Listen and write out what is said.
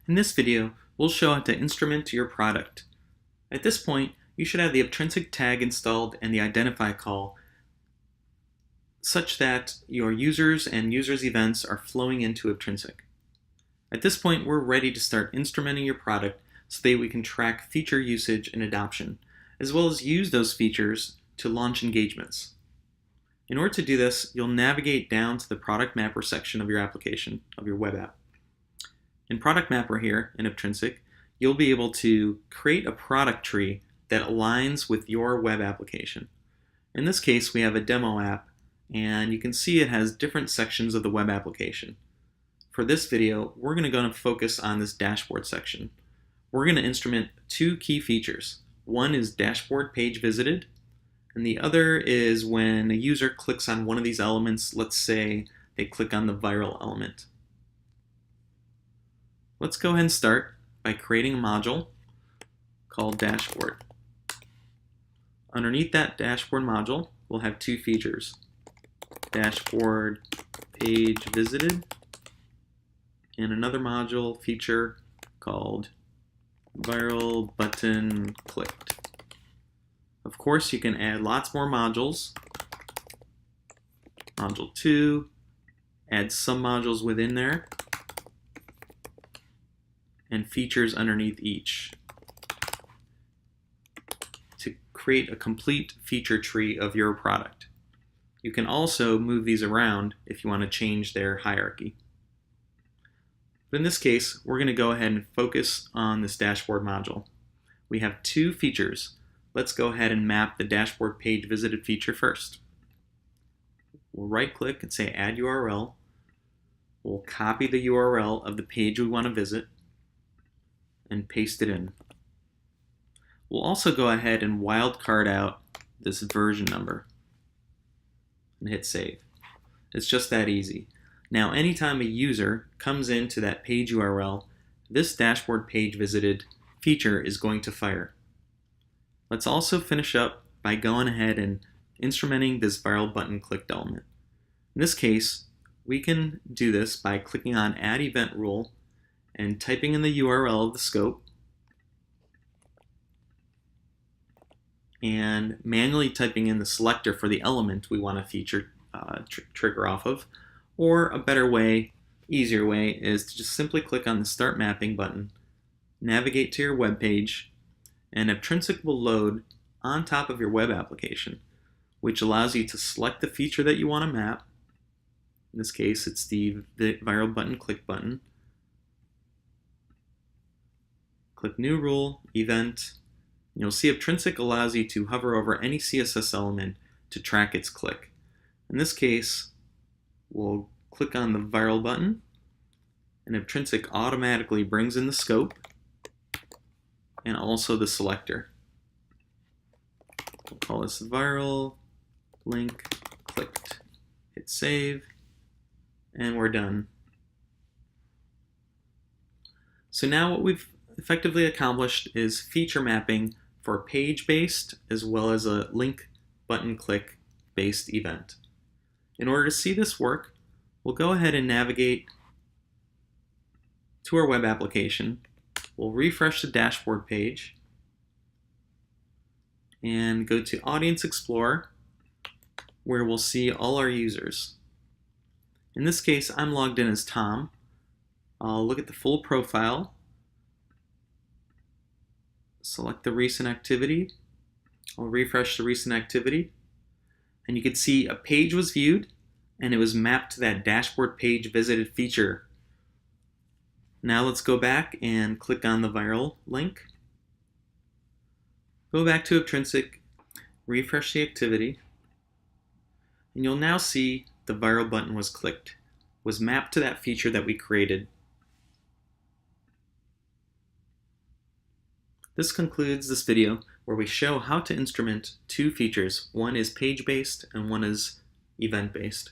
In this video, we'll show how to instrument your product. At this point, you should have the Aptrinsic tag installed and the identify call such that your users and users' events are flowing into Aptrinsic. At this point, we're ready to start instrumenting your product so that we can track feature usage and adoption, as well as use those features to launch engagements. In order to do this, you'll navigate down to the Product Mapper section of your application, of your web app. In Product Mapper here in Aptrinsic, you'll be able to create a product tree that aligns with your web application. In this case, we have a demo app, and you can see it has different sections of the web application. For this video, we're going to focus on this dashboard section. We're going to instrument two key features. One is dashboard page visited, and the other is when a user clicks on one of these elements. Let's say they click on the viral element. Let's go ahead and start by creating a module called dashboard. Underneath that dashboard module, we'll have two features: dashboard page visited, and another module feature called viral button clicked. Of course, you can add lots more modules. Module 2, add some modules within there, and features underneath each to create a complete feature tree of your product. You can also move these around if you want to change their hierarchy. But in this case, we're going to go ahead and focus on this dashboard module. We have two features. Let's go ahead and map the dashboard page visited feature first. We'll right-click and say Add URL. We'll copy the URL of the page we want to visit and paste it in. We'll also go ahead and wildcard out this version number and hit Save. It's just that easy. Now, anytime a user comes into that page URL, this dashboard page visited feature is going to fire. Let's also finish up by going ahead and instrumenting this viral button clicked element. In this case, we can do this by clicking on Add Event Rule and typing in the URL of the scope and manually typing in the selector for the element we want to feature trigger off of. Or a better way, easier way, is to just simply click on the Start Mapping button, navigate to your web page, and Aptrinsic will load on top of your web application, which allows you to select the feature that you want to map. In this case, it's the viral button click button. Click New Rule, Event. You'll see Aptrinsic allows you to hover over any CSS element to track its click. In this case, we'll click on the viral button, and Aptrinsic automatically brings in the scope and also the selector. We'll call this viral link clicked. Hit Save, and we're done. So now what we've effectively accomplished is feature mapping for a page-based as well as a link button click based event. In order to see this work, we'll go ahead and navigate to our web application. We'll refresh the dashboard page and go to Audience Explorer, where we'll see all our users. In this case, I'm logged in as Tom. I'll look at the full profile, select the recent activity. I'll refresh the recent activity, and you can see a page was viewed and it was mapped to that dashboard page visited feature. Now let's go back and click on the viral link. Go back to Aptrinsic, refresh the activity, and you'll now see the viral button was clicked, was mapped to that feature that we created. This concludes this video where we show how to instrument two features. One is page-based and one is event-based.